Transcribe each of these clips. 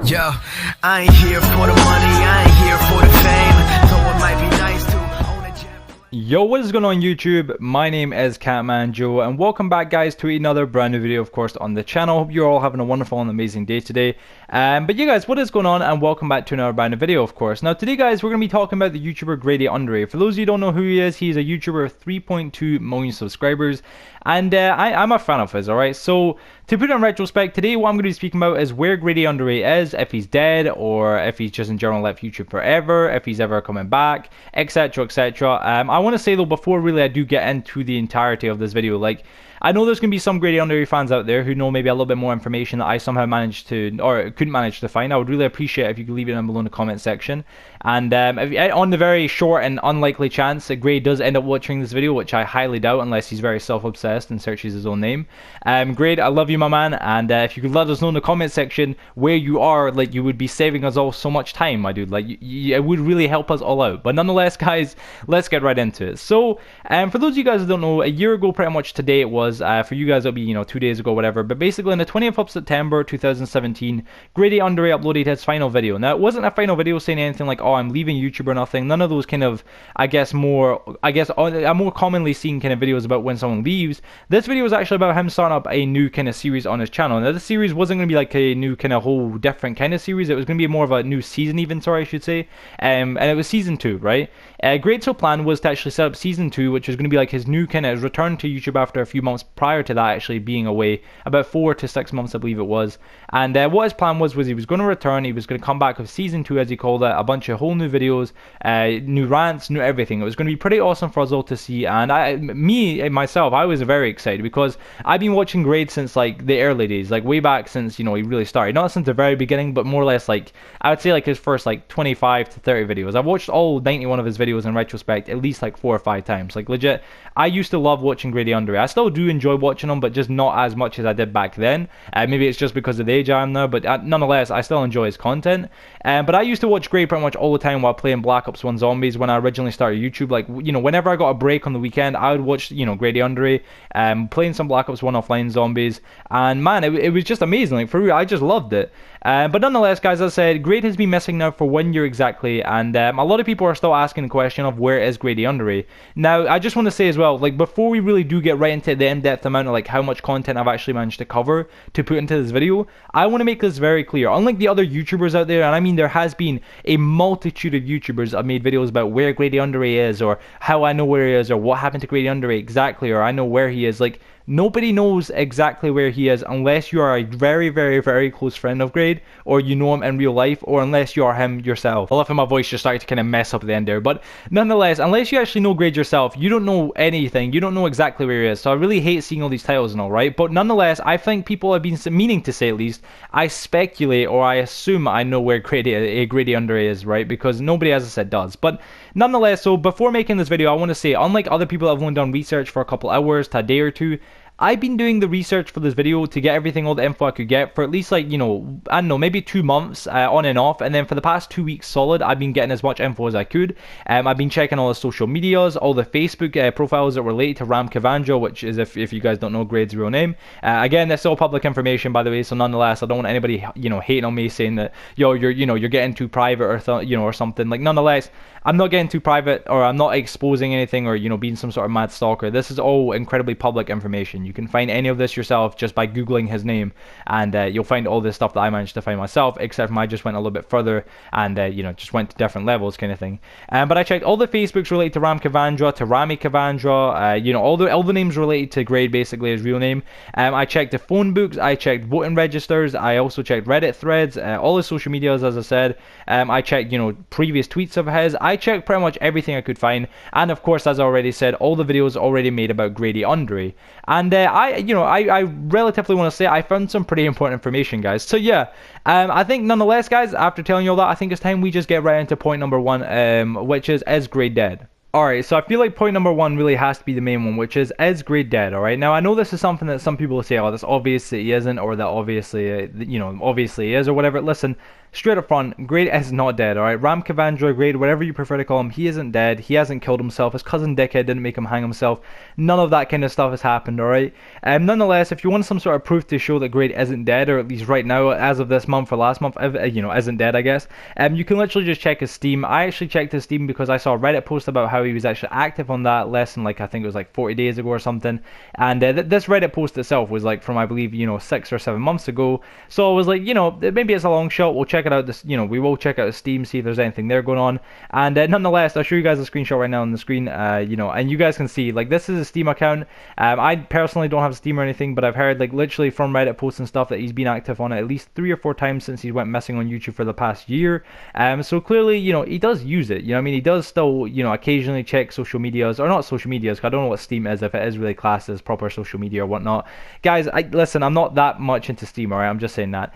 Yo, I ain't here for the money, I ain't here for the fame, though it might be nice to own a gym. Yo, what is going on YouTube? My name is Catmanjoe and welcome back guys to another brand new video, of course, on the channel. Hope you're all having a wonderful and amazing day today. But yeah guys, what is going on, and welcome back to another brand new video, of course. Now today guys, we're going to be talking about the YouTuber GradeAUnderA. For those of you who don't know who he is a YouTuber with 3.2 million subscribers, and I'm a fan of his, alright? So to put it in retrospect, today what I'm going to be speaking about is where GradeAUnderA is, if he's dead, or if he's just in general left YouTube forever, if he's ever coming back, etc, etc. I want to say though, before really I do get into the entirety of this video, like, I know there's going to be some GradeAUnderA fans out there who know maybe a little bit more information that I somehow managed to, or couldn't manage to find. I would really appreciate if you could leave it down below in the comment section. And on the very short and unlikely chance that Grade does end up watching this video, which I highly doubt unless he's very self-obsessed and searches his own name. Grade, I love you, my man, and if you could let us know in the comment section where you are, like, you would be saving us all so much time, my dude. Like, it would really help us all out. But nonetheless, guys, let's get right into it. So, for those of you guys who don't know, a year ago pretty much today it was, for you guys it'll be, 2 days ago, whatever, but basically on the 20th of September 2017, GradeAUnderA uploaded his final video. Now, it wasn't a final video saying anything like, oh, I'm leaving YouTube or nothing. None of those kind of, I'm more commonly seen kind of videos about when someone leaves. This video was actually about him starting up a new kind of series on his channel. Now, this series wasn't going to be like a new kind of whole different kind of series. It was going to be more of a new season even, sorry, I should say. And it was season 2, right? Grade's whole plan was to actually set up season 2, which was going to be like his new kind of return to YouTube after a few months prior to that actually being away, about 4 to 6 months I believe it was. And what his plan was he was going to return, he was going to come back with season 2 as he called it, a bunch of whole new videos, new rants, new everything. It was going to be pretty awesome for us all to see, and myself, I was very excited because I've been watching Grade since like the early days, like way back since, he really started, not since the very beginning, but more or less like, I would say like his first like 25 to 30 videos. I've watched all 91 of his videos in retrospect at least like 4 or 5 times, like legit. I used to love watching GradeAUnderA. I still do enjoy watching them, but just not as much as I did back then. Maybe it's just because of the age I am now, but nonetheless, I still enjoy his content. But I used to watch Grade pretty much all the time while playing Black Ops 1 Zombies when I originally started YouTube. Like, whenever I got a break on the weekend, I would watch, GradeAUnderA, playing some Black Ops 1 offline zombies, and man, it was just amazing. Like, for real, I just loved it. But nonetheless, guys, as I said, Grade has been missing now for 1 year exactly, and a lot of people are still asking the question of where is GradeAUnderA. Now, I just want to say as well, like, before we really do get right into the in-depth amount of like how much content I've actually managed to cover to put into this video, I want to make this very clear. Unlike the other YouTubers out there, and I mean there has been a multitude of YouTubers that have made videos about where GradeAUnderA is, or how I know where he is, or what happened to GradeAUnderA exactly, or I know where he is. Like, nobody knows exactly where he is unless you are a very, very, very close friend of Grade, or you know him in real life, or unless you are him yourself. I love how my voice just started to kind of mess up at the end there, but nonetheless, unless you actually know Grade yourself, you don't know anything, you don't know exactly where he is. So I really hate seeing all these titles and all, right? But nonetheless, I think people have been meaning to say, at least, I speculate or I assume I know where GradeAUnderA is, right? Because nobody, as I said, does. But nonetheless, so before making this video, I want to say, unlike other people that have only done research for a couple hours to a day or two, I've been doing the research for this video to get everything, all the info I could get for at least like, I don't know, maybe 2 months on and off. And then for the past 2 weeks solid, I've been getting as much info as I could. I've been checking all the social medias, all the Facebook profiles that relate to Catmanjoe, which is, if you guys don't know, Grade's real name. Again, that's all public information, by the way. So nonetheless, I don't want anybody, hating on me saying that, yo, you're getting too private or or something. Like, nonetheless, I'm not getting too private, or I'm not exposing anything, or being some sort of mad stalker. This is all incredibly public information. You can find any of this yourself just by googling his name, and you'll find all this stuff that I managed to find myself, except for I just went a little bit further and just went to different levels kind of thing. But I checked all the Facebooks related to Catmanjoe, to Rami Catmanjoe, all the names related to Grade, basically his real name. I checked the phone books, I checked voting registers, I also checked Reddit threads, all his social medias, as I said. I checked previous tweets of his. I checked pretty much everything I could find, and of course, as I already said, all the videos already made about GradeAUnderA. And I relatively want to say I found some pretty important information, guys. So yeah, I think nonetheless, guys, after telling you all that, I think it's time we just get right into point number 1, which is Grade dead? Alright, so I feel like point number one really has to be the main one, which is Grade dead? Alright, now I know this is something that some people say, oh, that's obvious that he isn't, or that obviously, obviously he is, or whatever. Listen, straight up front, Grade is not dead, alright? Catmanjoe, Grade, whatever you prefer to call him, he isn't dead. He hasn't killed himself. His cousin Dickhead didn't make him hang himself. None of that kind of stuff has happened, alright? Nonetheless, if you want some sort of proof to show that Grade isn't dead, or at least right now, as of this month or last month, isn't dead, I guess, you can literally just check his Steam. I actually checked his Steam because I saw a Reddit post about how he was actually active on that less than, like, I think it was like 40 days ago or something. And this Reddit post itself was like from, I believe, 6 or 7 months ago. So I was like, maybe it's a long shot. We'll check it out. We will check out his Steam, see if there's anything there going on. And nonetheless, I'll show you guys a screenshot right now on the screen. And you guys can see, like, this is a Steam account. I personally don't have Steam or anything, but I've heard, like, literally from Reddit posts and stuff that he's been active on it at least 3 or 4 times since he went missing on YouTube for the past year. So clearly, he does use it. He does still, occasionally check social medias, or not social medias, because I don't know what Steam is, if it is really classed as proper social media or whatnot. Guys, listen, I'm not that much into Steam, alright? I'm just saying that.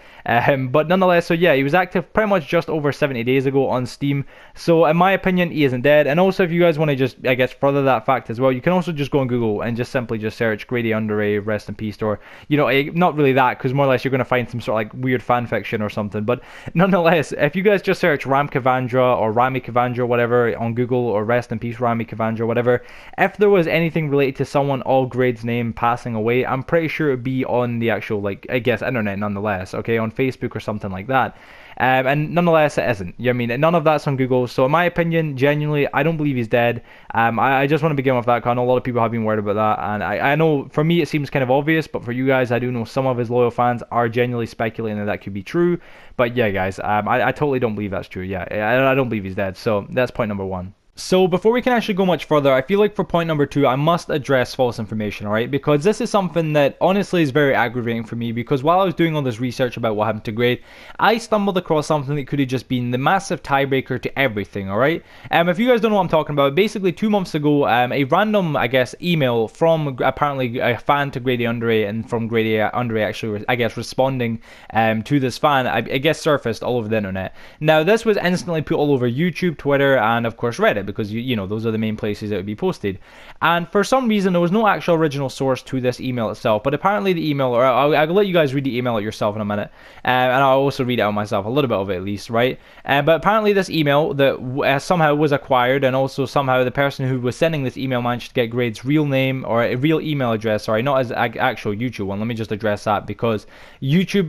But nonetheless, so yeah, he was active pretty much just over 70 days ago on Steam. So in my opinion, he isn't dead. And also, if you guys want to just, I guess, further that fact as well, you can also just go on Google and just simply just search GradeAUnderA, rest in peace, or, not really that, because more or less you're going to find some sort of like weird fan fiction or something. But nonetheless, if you guys just search Catmanjoe or Catmanjoe, whatever, on Google, or rest in peace Catmanjoe, whatever, if there was anything related to someone all Grade's name passing away, I'm pretty sure it would be on the actual, like, I guess, internet nonetheless, okay, on Facebook or something like that. And nonetheless, it isn't. None of that's on Google. So in my opinion, genuinely, I don't believe he's dead. I just want to begin with that, because I know a lot of people have been worried about that, and I know for me it seems kind of obvious, but for you guys, I do know some of his loyal fans are genuinely speculating that that could be true. But yeah, guys, I totally don't believe that's true. Yeah, I don't believe he's dead. So that's point number one. So before we can actually go much further, I feel like for point number two, I must address false information, alright? Because this is something that honestly is very aggravating for me, because while I was doing all this research about what happened to Grade, I stumbled across something that could have just been the massive tiebreaker to everything, alright? If you guys don't know what I'm talking about, basically 2 months ago, a random, I guess, email from apparently a fan to GradeAUnderA, and from GradeAUnderA actually, I guess, responding to this fan, I guess surfaced all over the internet. Now, this was instantly put all over YouTube, Twitter, and of course Reddit, because those are the main places that would be posted. And for some reason, there was no actual original source to this email itself, but apparently the email, or I'll let you guys read the email yourself in a minute, and I'll also read it out myself, a little bit of it at least, right? But apparently this email that somehow was acquired, and also somehow the person who was sending this email managed to get Grade's real name, or a real email address, sorry, not his actual YouTube one. Let me just address that, because YouTube,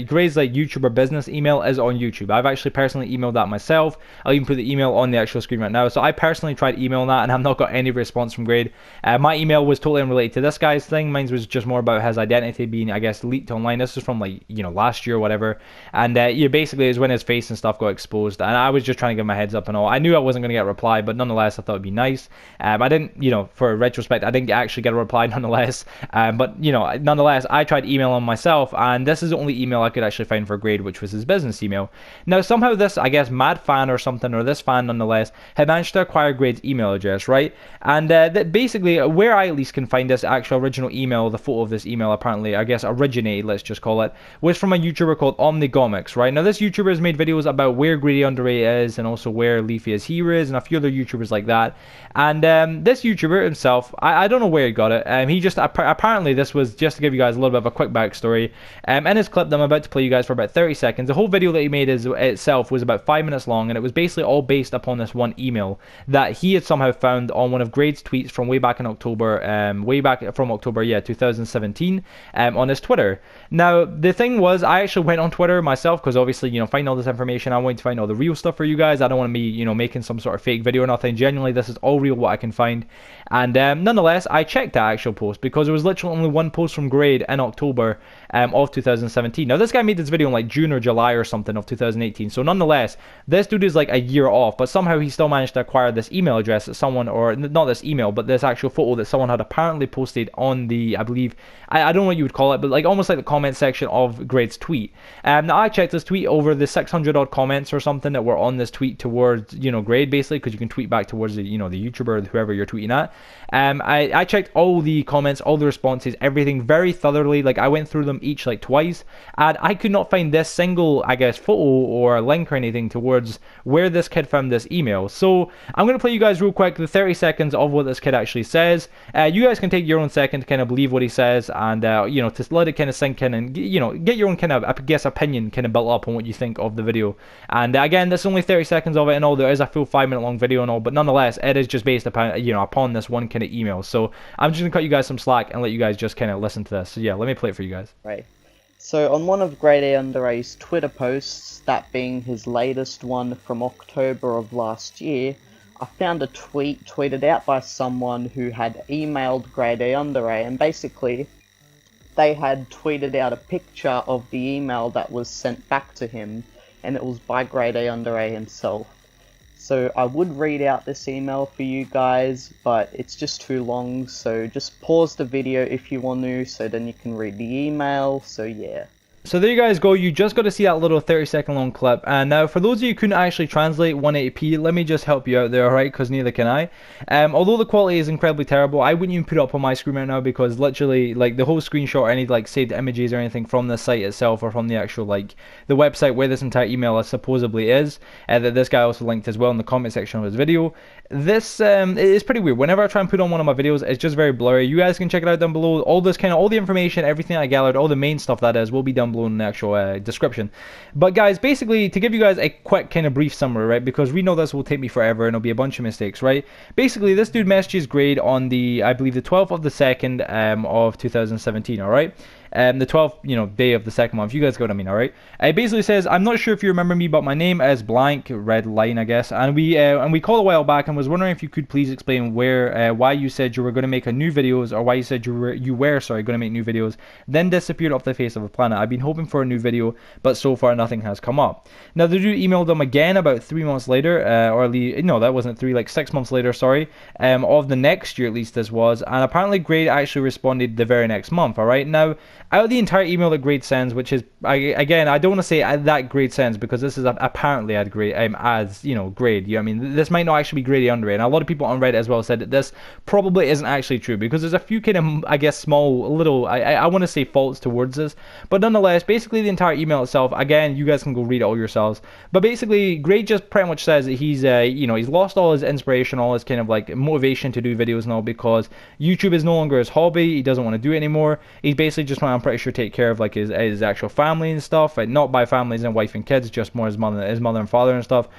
Grade's like YouTuber business email is on YouTube. I've actually personally emailed that myself. I'll even put the email on the actual screen right now. So I personally tried emailing that, and I've not got any response from Grade. My email was totally unrelated to this guy's thing. Mine was just more about his identity being, I guess, leaked online. This was from, like, last year or whatever. And basically it was when his face and stuff got exposed, and I was just trying to give my heads up and all. I knew I wasn't going to get a reply, but nonetheless I thought it'd be nice. I didn't, for retrospect, I didn't actually get a reply nonetheless. But nonetheless, I tried emailing myself, and this is the only email I could actually find for Grade, which was his business email. Now somehow this, I guess, mad fan or something, or this fan nonetheless, had managed to acquire Grade's email address, right? And that basically, where I at least can find this actual original email, the photo of this email apparently, I guess, originated, let's just call it, was from a YouTuber called Omogonix, right? Now this YouTuber has made videos about where GradeAUnderA is, and also where Leafy is here is, and a few other YouTubers like that. And this YouTuber himself, I don't know where he got it. He just, apparently this was, just to give you guys a little bit of a quick backstory, in his clip that I'm about to play you guys for about 30 seconds, the whole video that he made itself was about 5 minutes long, and it was basically all based upon this one email that he had somehow found on one of Grade's tweets from way back in October, 2017, on his Twitter. Now, the thing was, I actually went on Twitter myself, because obviously, find all this information, I want to find all the real stuff for you guys. I don't want to be, making some sort of fake video or nothing. Genuinely, this is all real, what I can find. And nonetheless, I checked that actual post, because there was literally only one post from Grade in October of 2017. Now, this guy made this video in like June or July or something of 2018. So nonetheless, this dude is like a year off, but somehow he still managed to acquire this email address that someone, or not this email, but this actual photo that someone had apparently posted on the, I believe, I don't know what you would call it, but like almost like the comment section of Grade's tweet. Now I checked this tweet over the 600 odd comments or something that were on this tweet towards, Grade, basically, because you can tweet back towards the, the YouTuber, whoever you're tweeting at. I checked all the comments, all the responses, everything very thoroughly. Like, I went through them them each like twice, and I could not find this single, I guess, photo or link or anything towards where this kid found this email. So I'm going to play you guys real quick the 30 seconds of what this kid actually says. You guys can take your own second to kind of believe what he says, and you know, to let it kind of sink in, and you know, get your own kind of, I guess, opinion kind of built up on what you think of the video. And again, this is only 30 seconds of it and all. There is a full 5-minute long video and all, but nonetheless, it is just based upon, you know, upon this one kind of email. So I'm just gonna cut you guys some slack and let you guys just kind of listen to this. So yeah, let me play it for you guys. Right. So on one of GradeAUnderA's Twitter posts, that being his latest one from October of last year, I found a tweet tweeted out by someone who had emailed GradeAUnderA, and basically they had tweeted out a picture of the email that was sent back to him, and it was by GradeAUnderA himself. So I would read out this email for you guys, but it's just too long, so just pause the video if you want to, so then you can read the email. So yeah. So there you guys go, you just got to see that little 30-second long clip. And now for those of you who couldn't actually translate 180p, let me just help you out there, alright, because neither can I. Although the quality is incredibly terrible, I wouldn't even put it up on my screen right now, because literally, like, the whole screenshot or any like saved images or anything from the site itself, or from the actual, like, the website where this entire email supposedly is, that this guy also linked as well in the comment section of his video. This is pretty weird. Whenever I try and put on one of my videos, it's just very blurry. You guys can check it out down below. All this kind of, all the information, everything I gathered, all the main stuff that is, will be down below in the actual description. But guys, basically, to give you guys a quick kind of brief summary, right, because we know this will take me forever and it'll be a bunch of mistakes, right? Basically, this dude messages Grade on the, I believe, the 12th of the 2nd of 2017, all right? The 12th, you know, day of the second month. You guys get what I mean, alright? It basically says, I'm not sure if you remember me, but my name is blank, red line, I guess, and we called a while back and was wondering if you could please explain why you said you were going to make a new videos, or why you said you were going to make new videos, then disappeared off the face of the planet. I've been hoping for a new video, but so far nothing has come up. Now, the dude emailed them again about 3 months later, or at least, no, that wasn't 3, like 6 months later, sorry, of the next year at least this was, and apparently Grade actually responded the very next month, alright? Now, out of the entire email that Grade sends, which is, again, I don't want to say that Grade sends, because this is apparently at Grade, as, you know, Grade, you know what I mean? This might not actually be GradeAUnderA, and a lot of people on Reddit as well said that this probably isn't actually true, because there's a few kind of, I guess, small, little, I want to say faults towards this, but nonetheless, basically the entire email itself, again, you guys can go read it all yourselves, but basically, Grade just pretty much says that he's, you know, he's lost all his inspiration, all his kind of, like, motivation to do videos and all, because YouTube is no longer his hobby, he doesn't want to do it anymore, he's basically just trying, I'm pretty sure, take care of like his actual family and stuff, like, not by families and wife and kids, just more his mother and father and stuff,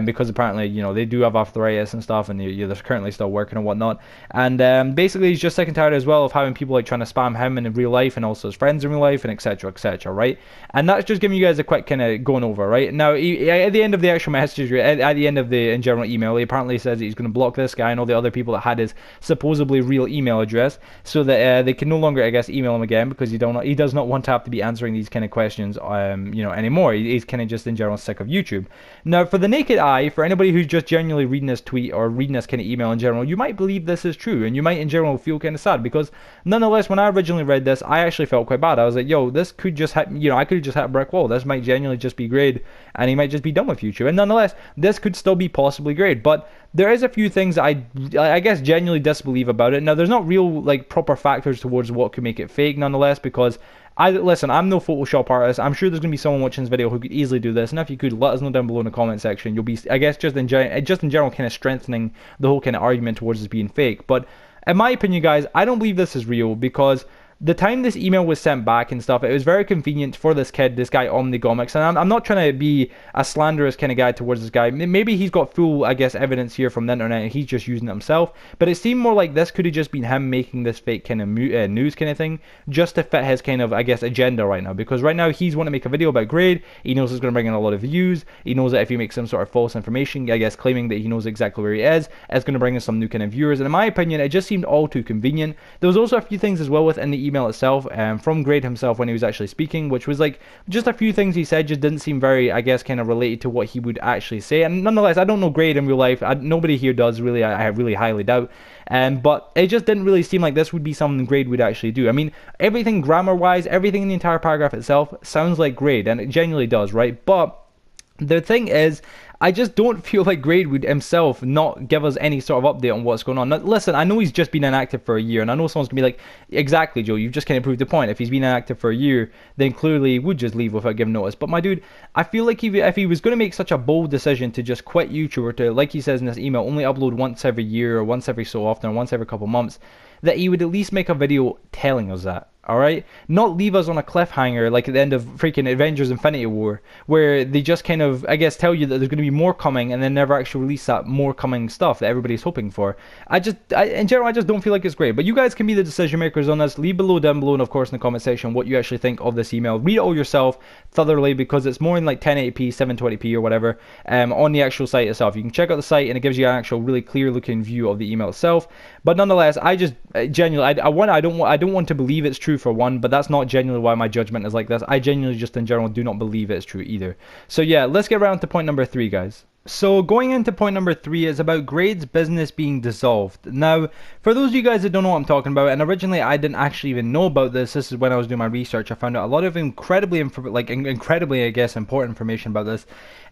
because apparently, you know, they do have arthritis and stuff, and they're currently still working and whatnot, and basically he's just sick and tired as well of having people like trying to spam him in real life and also his friends in real life, and etc, right? And that's just giving you guys a quick kind of going over, right? Now, at the end of the actual message, at the end of the in general email, he apparently says that he's going to block this guy and all the other people that had his supposedly real email address, so that they can no longer, I guess, email him again, because he does not want to have to be answering these kind of questions, you know, anymore. He's kind of just in general sick of YouTube. Now, for the naked eye, for anybody who's just genuinely reading this tweet or reading this kind of email in general, you might believe this is true, and you might in general feel kind of sad, because nonetheless, when I originally read this, I actually felt quite bad. I was like, yo, this could just hit, you know, I could have just hit a brick wall. This might genuinely just be Grade, and he might just be done with YouTube. And nonetheless, this could still be possibly Grade, but there is a few things I guess genuinely disbelieve about it. Now, there's not real like proper factors towards what could make it fake, nonetheless, because listen, I'm no Photoshop artist. I'm sure there's going to be someone watching this video who could easily do this, and if you could, let us know down below in the comment section. You'll be, I guess, just in general kind of strengthening the whole kind of argument towards this being fake. But in my opinion, guys, I don't believe this is real, because the time this email was sent back and stuff, it was very convenient for this kid, this guy Omogonix, and I'm not trying to be a slanderous kind of guy towards this guy. Maybe he's got full, I guess, evidence here from the internet and he's just using it himself, but it seemed more like this could have just been him making this fake kind of news kind of thing, just to fit his kind of, I guess, agenda right now, because right now he's wanting to make a video about Grade. He knows it's going to bring in a lot of views. He knows that if he makes some sort of false information, I guess, claiming that he knows exactly where he is, it's going to bring in some new kind of viewers, and in my opinion, it just seemed all too convenient. There was also a few things as well within the email itself, from Grade himself when he was actually speaking, which was like just a few things he said just didn't seem very, I guess, kind of related to what he would actually say. And nonetheless, I don't know Grade in real life. Nobody here does really. I really highly doubt. But it just didn't really seem like this would be something Grade would actually do. I mean, everything grammar-wise, everything in the entire paragraph itself sounds like Grade, and it genuinely does, right? But The thing is, I just don't feel like Grade would himself not give us any sort of update on what's going on. Now, listen, I know he's just been inactive for a year, and I know someone's going to be like, exactly, Joe, you've just kind of proved the point. If he's been inactive for a year, then clearly he would just leave without giving notice. But my dude, I feel like if he was going to make such a bold decision to just quit YouTube, or to, like he says in this email, only upload once every year, or once every so often, or once every couple months, that he would at least make a video telling us that. Alright? Not leave us on a cliffhanger like at the end of freaking Avengers Infinity War, where they just kind of, I guess, tell you that there's going to be more coming and then never actually release that more coming stuff that everybody's hoping for. In general, I just don't feel like it's great. But you guys can be the decision makers on this. Leave down below, and of course in the comment section, what you actually think of this email. Read it all yourself thoroughly, because it's more in like 1080p, 720p or whatever, on the actual site itself. You can check out the site and it gives you an actual really clear looking view of the email itself. But nonetheless, I just genuinely, I don't want to believe it's true for one, but that's not genuinely why my judgment is like this. I genuinely just in general do not believe it's true either. So yeah, let's get around to point number 3, guys. So going into point number 3 is about Grade's business being dissolved. Now, for those of you guys that don't know what I'm talking about, and originally I didn't actually even know about this is when I was doing my research. I found out a lot of incredibly, I guess, important information about this.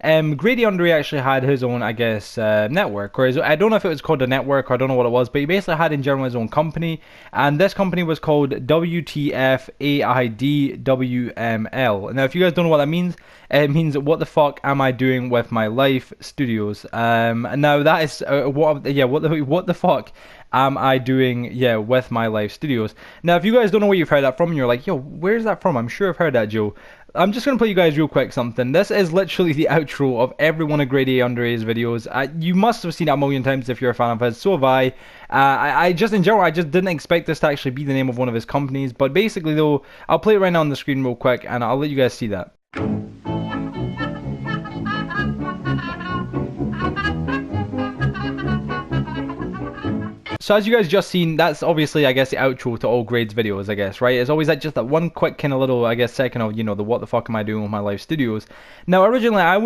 GradeAUnderA actually had his own, I guess, network, or I don't know if it was called a network, or I don't know what it was, but he basically had in general his own company, and this company was called WTFAIDWML. Now, if you guys don't know what that means, it means what the fuck am I doing with my life studios. Now that is what the fuck am I doing, with my life studios. Now, if you guys don't know where you've heard that from, and you're like, yo, where's that from? I'm sure I've heard that, Joe. I'm just going to play you guys real quick something. This is literally the outro of every one of GradeAUnderA's videos. You must have seen it a million times if you're a fan of his, so have I. I just, in general, I just didn't expect this to actually be the name of one of his companies. But basically, though, I'll play it right now on the screen real quick, and I'll let you guys see that. So as you guys just seen, that's obviously, I guess, the outro to all Grade's videos, I guess, right? It's always like just that one quick kind of little, I guess, second of, the what the fuck am I doing with my live studios. Now, originally, I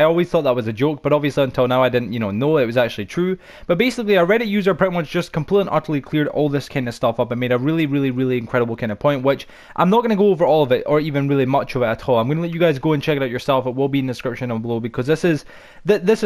always thought that was a joke, but obviously until now I didn't, know it was actually true. But basically, a Reddit user pretty much just completely and utterly cleared all this kind of stuff up and made a really, really, really incredible kind of point, which I'm not going to go over all of it, or even really much of it at all. I'm going to let you guys go and check it out yourself. It will be in the description down below, because this is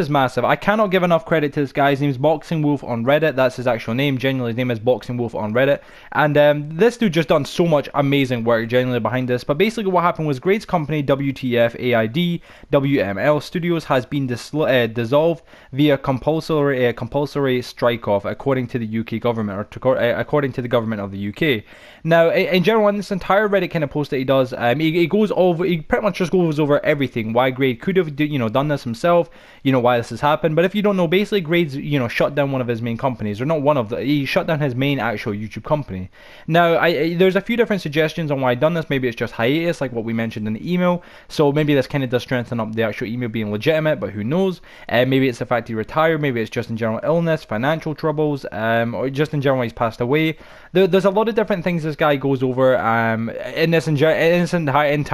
massive. I cannot give enough credit to this guy. His name's Boxing Wolf on Reddit. That's his actual name. Genuinely, his name is Boxing Wolf on Reddit, and this dude just done so much amazing work genuinely behind this. But basically what happened was Grade's company WTFAIDWML Studios has been dissolved via compulsory strike-off, according to the UK government, or according to the government of the UK. Now, in general, in this entire Reddit kind of post that he does, he pretty much just goes over everything, why Grade could have done this himself, why this has happened. But if you don't know, basically Grade's shut down one of his main companies, or not one of the, he shut down his main actual YouTube company. Now, there's a few different suggestions on why he done this. Maybe it's just hiatus, like what we mentioned in the email, so maybe this kind of does strengthen up the actual email being legitimate, but who knows. Maybe it's the fact he retired, maybe it's just in general illness, financial troubles, or just in general he's passed away. There's a lot of different things this guy goes over in this entire in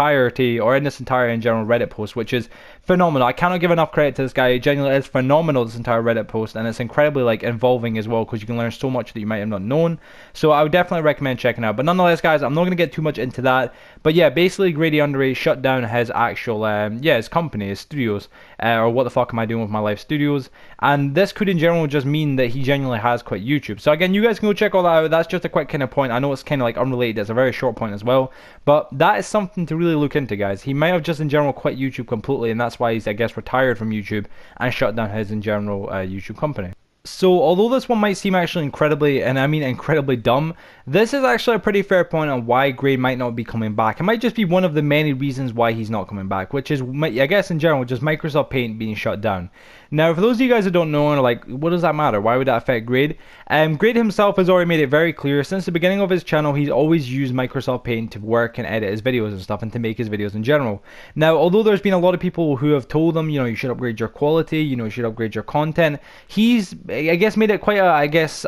general Reddit post, which is phenomenal. I cannot give enough credit to this guy. Genuinely, it's phenomenal, this entire Reddit post, and it's incredibly involving as well, because you can learn so much that you might have not known. So I would definitely recommend checking out. But nonetheless, guys, I'm not going to get too much into that. But yeah, basically GradeAUnderA shut down his actual his company, his studios, or what the fuck am I doing with my live studios. And this could in general just mean that he genuinely has quit YouTube. So again, you guys can go check all that out. That's just a quick kind of point. I know it's kind of unrelated, it's a very short point as well, but that is something to really look into, guys. He might have just in general quit YouTube completely, and that's why he's, I guess, retired from YouTube and shut down his in general YouTube company. So although this one might seem actually incredibly, and I mean incredibly dumb, this is actually a pretty fair point on why Grade might not be coming back. It might just be one of the many reasons why he's not coming back, which is, I guess in general, just Microsoft Paint being shut down. Now, for those of you guys that don't know, and are like, what does that matter? Why would that affect Grade? Grade himself has already made it very clear, since the beginning of his channel, he's always used Microsoft Paint to work and edit his videos and stuff, and to make his videos in general. Now, although there's been a lot of people who have told him, you should upgrade your quality, you should upgrade your content, he's, I guess, made it quite a, I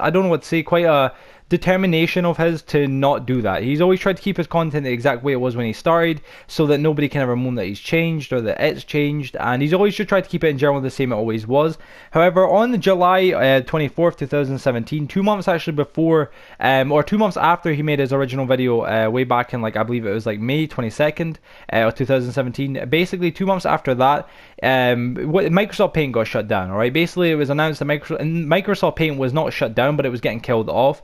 don't know what to say, quite a determination of his to not do that. He's always tried to keep his content the exact way it was when he started, so that nobody can ever moan that he's changed or that it's changed, and he's always just tried to keep it in general the same it always was. However, on July 24th, 2017, 2 months actually before, or 2 months after he made his original video, way back in, like, I believe it was like May 22nd of 2017, basically 2 months after that, Microsoft Paint got shut down. Alright, basically it was announced that Microsoft Paint was not shut down, but it was getting killed off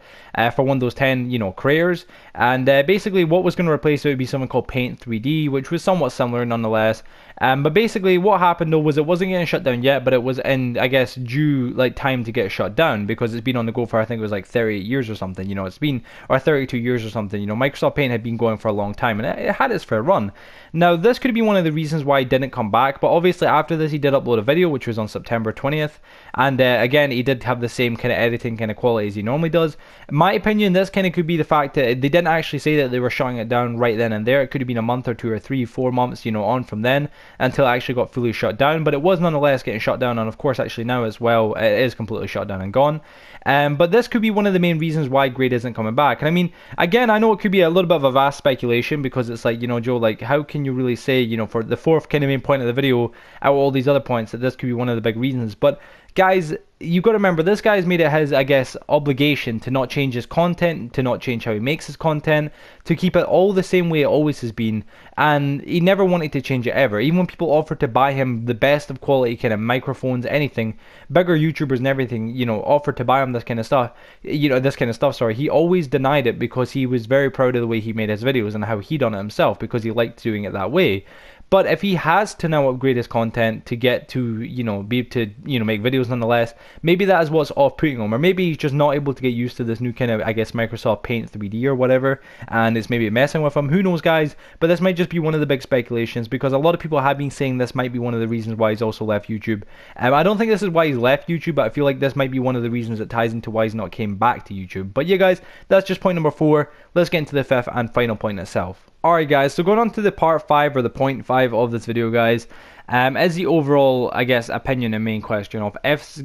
for Windows 10, you know, creators. And basically what was going to replace it would be something called Paint 3D, which was somewhat similar nonetheless. But basically what happened though was it wasn't getting shut down yet, but it was in, I guess, due like time to get shut down, because it's been on the go for, I think it was like 38 years or something, you know, it's been, or 32 years or something, you know, Microsoft Paint had been going for a long time, and it had its fair run. Now this could be one of the reasons why he didn't come back, but obviously after this he did upload a video, which was on September 20th, and again he did have the same kind of editing kind of quality as he normally does. In my opinion, this kind of could be the fact that they didn't actually say that they were shutting it down right then and there. It could have been a month or 2 or 3, 4 months, you know, on from then until it actually got fully shut down, but it was nonetheless getting shut down, and of course actually now as well it is completely shut down and gone. But this could be one of the main reasons why Grade isn't coming back. And I mean, again, I know it could be a little bit of a vast speculation, because it's like, you know, Joe, like, how can you really say, you know, for the fourth kind of main point of the video out of all these other points, that this could be one of the big reasons? But guys, you got to remember, this guy's made it his, I guess, obligation to not change his content, to not change how he makes his content, to keep it all the same way it always has been, and he never wanted to change it ever. Even when people offered to buy him the best of quality kind of microphones, anything, bigger YouTubers and everything, you know, offered to buy him this kind of stuff, sorry, he always denied it, because he was very proud of the way he made his videos and how he done it himself, because he liked doing it that way. But if he has to now upgrade his content to get to, you know, be able to, you know, make videos nonetheless, maybe that is what's off-putting him, or maybe he's just not able to get used to this new kind of, I guess, Microsoft Paint 3D or whatever, and it's maybe messing with him. Who knows, guys? But this might just be one of the big speculations, because a lot of people have been saying this might be one of the reasons why he's also left YouTube. I don't think this is why he's left YouTube, but I feel like this might be one of the reasons that ties into why he's not came back to YouTube. But yeah, guys, that's just point number 4. Let's get into the fifth and final point itself. Alright guys, so going on to the part 5, or the point 5 of this video, guys, is the overall, I guess, opinion and main question of if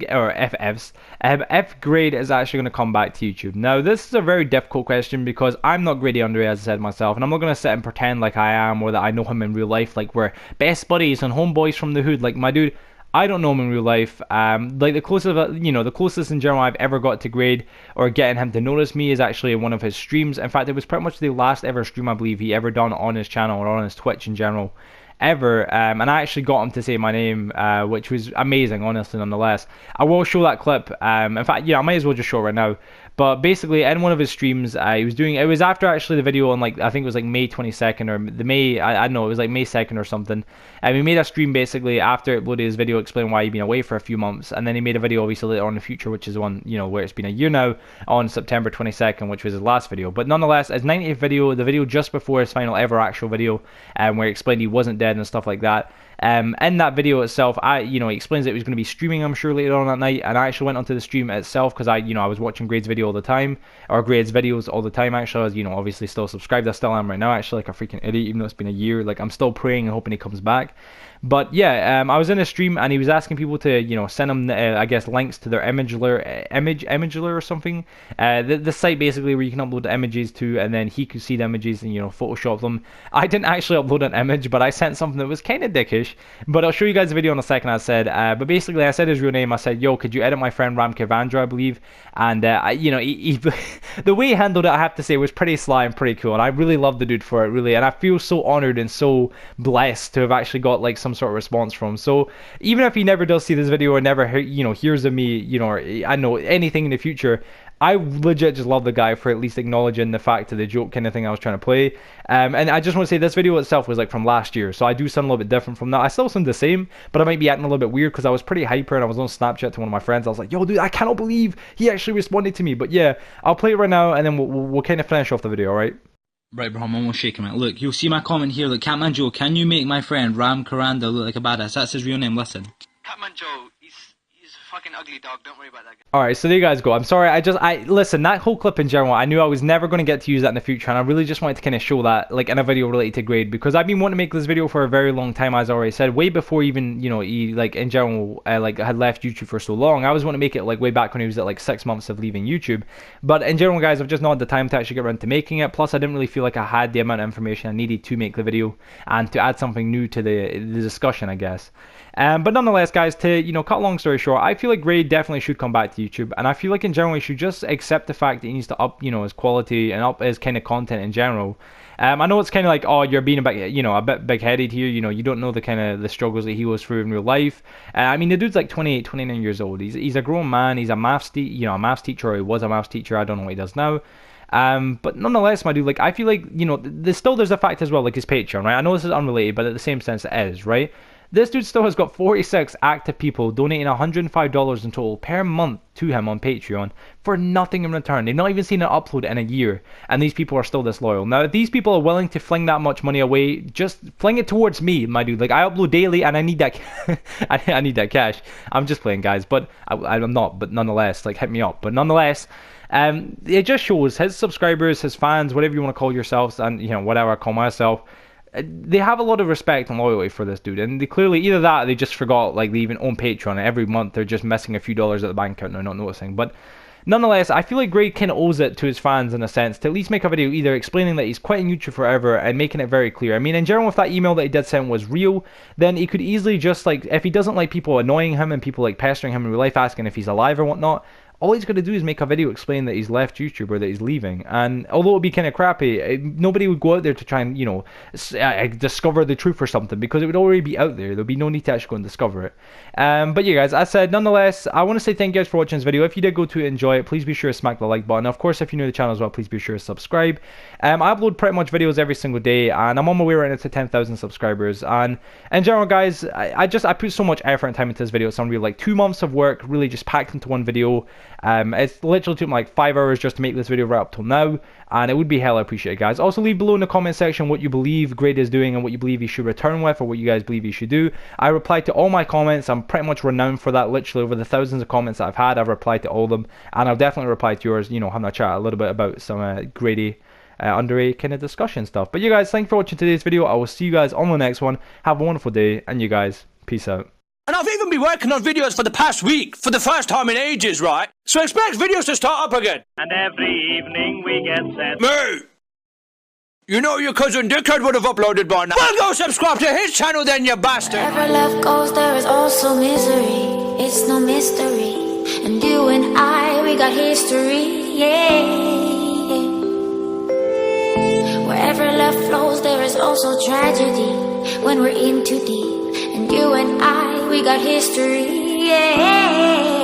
Grade is actually going to come back to YouTube. Now, this is a very difficult question, because I'm not GradeAUnderA, as I said myself, and I'm not going to sit and pretend like I am, or that I know him in real life, like we're best buddies and homeboys from the hood. Like, my dude, I don't know him in real life. Like the closest, you know, the closest in general I've ever got to Grade, or getting him to notice me, is actually one of his streams. In fact, it was pretty much the last ever stream I believe he ever done on his channel, or on his Twitch in general, ever. And I actually got him to say my name, which was amazing, honestly, nonetheless. I will show that clip. In fact, yeah, I might as well just show it right now. But basically, in one of his streams, he was doing, it was after actually the video on, like, I think it was like May 22nd, or the May, I don't know, it was like May 2nd or something. And we made a stream basically after it uploaded his video explaining why he'd been away for a few months. And then he made a video obviously later on in the future, which is the one, you know, where it's been a year now, on September 22nd, which was his last video. But nonetheless, his 90th video, the video just before his final ever actual video, where he explained he wasn't dead and stuff like that. In that video itself, he explains that he was going to be streaming, I'm sure, later on that night, and I actually went onto the stream itself, because I was watching Grade's video all the time, or Grade's videos all the time, actually. I was, obviously still subscribed. I still am right now, actually, like a freaking idiot, even though it's been a year. Like, I'm still praying and hoping he comes back. But yeah, I was in a stream, and he was asking people to, send him, I guess, links to their Imageler or something. The site basically where you can upload images to, and then he could see the images and, Photoshop them. I didn't actually upload an image, but I sent something that was kind of dickish. But I'll show you guys the video in a second, I said. But basically, I said his real name. I said, yo, could you edit my friend Catmanjoe, I believe. And, he the way he handled it, I have to say, was pretty sly and pretty cool. And I really love the dude for it, really. And I feel so honored and so blessed to have actually got, like, some sort of response from him. So even if he never does see this video or never hears of me, or I know anything in the future, I legit just love the guy for at least acknowledging the fact of the joke kind of thing I was trying to play. And I just want to say this video itself was like from last year, so I do sound a little bit different from that. I still sound the same, but I might be acting a little bit weird because I was pretty hyper and I was on Snapchat to one of my friends. I was like, yo dude, I cannot believe he actually responded to me. But yeah, I'll play it right now and then we'll kind of finish off the video, alright? Right, bro, I'm almost shaking it. Look, you'll see my comment here. Look, Catmanjoe, can you make my friend GradAUnderA look like a badass? That's his real name, listen. Catmanjoe, he's fucking ugly dog. Don't worry about that. Alright, so there you guys go. I'm sorry, listen, that whole clip in general, I knew I was never going to get to use that in the future, and I really just wanted to kind of show that, like, in a video related to Grade, because I've been wanting to make this video for a very long time, as I already said, way before even, you know, he, like, in general, like, had left YouTube for so long. I was wanting to make it, like, way back when he was at, like, 6 months of leaving YouTube, but in general, guys, I've just not had the time to actually get around to making it, plus I didn't really feel like I had the amount of information I needed to make the video, and to add something new to the discussion, I guess. But nonetheless, guys, to, you know, cut a long story short, I feel like Grade definitely should come back to YouTube, and I feel like in general he should just accept the fact that he needs to up, you know, his quality and up his kind of content in general. I know it's kind of like, oh, you're being a bit, you know, a bit big-headed here, you know, you don't know the kind of the struggles that he goes through in real life. I mean, the dude's like 28, 29 years old. He's a grown man. He's a maths teacher, or he was a maths teacher. I don't know what he does now. But nonetheless, my dude, like, I feel like, you know, there's a fact as well, like his Patreon, right? I know this is unrelated, but at the same sense it is, right? This dude still has got 46 active people donating $105 in total per month to him on Patreon for nothing in return. They've not even seen an upload in a year, and these people are still this loyal. Now, if these people are willing to fling that much money away, just fling it towards me, my dude. Like, I upload daily, and I need that. I need that cash. I'm just playing, guys, but I'm not. But nonetheless, like, hit me up. But nonetheless, it just shows his subscribers, his fans, whatever you want to call yourselves, and, you know, whatever I call myself, they have a lot of respect and loyalty for this dude, and they clearly, either that, they just forgot, like, they even own Patreon, and every month they're just missing a few dollars at the bank account and they're not noticing. But nonetheless, I feel like Grade kind of owes it to his fans, in a sense, to at least make a video either explaining that he's quitting YouTube forever and making it very clear. I mean, in general, if that email that he did send was real, then he could easily just, like, if he doesn't like people annoying him and people, like, pestering him in real life, asking if he's alive or whatnot, all he's going to do is make a video explaining that he's left YouTube, or that he's leaving. And although it would be kind of crappy, nobody would go out there to try and, you know, discover the truth or something, because it would already be out there. There'd be no need to actually go and discover it. But yeah, guys, as I said, nonetheless, I want to say thank you guys for watching this video. If you did go to enjoy it, please be sure to smack the like button. Of course, if you're new to the channel as well, please be sure to subscribe. I upload pretty much videos every single day, and I'm on my way right now to 10,000 subscribers. And in general, guys, I put so much effort and time into this video. It's unreal. Like 2 months of work really just packed into one video. It's literally took me like 5 hours just to make this video right up till now, and it would be hella appreciated, guys. Also, leave below in the comment section what you believe Grade is doing and what you believe he should return with, or what you guys believe he should do. I reply to all my comments. I'm pretty much renowned for that. Literally, over the thousands of comments that I've had, I've replied to all of them, and I'll definitely reply to yours, you know, having a chat a little bit about some GradeAUnderA kind of discussion stuff. But you guys, thank you for watching today's video. I will see you guys on the next one. Have a wonderful day, and you guys, peace out. And I've even been working on videos for the past week, for the first time in ages, right? So expect videos to start up again. And every evening we get set. Mate! You know your cousin Dickhead would have uploaded by now. Well, go subscribe to his channel then, you bastard! Wherever love goes, there is also misery. It's no mystery. And you and I, we got history, yeah. Wherever love flows, there is also tragedy. When we're in too deep. And you and I, we got history, yeah.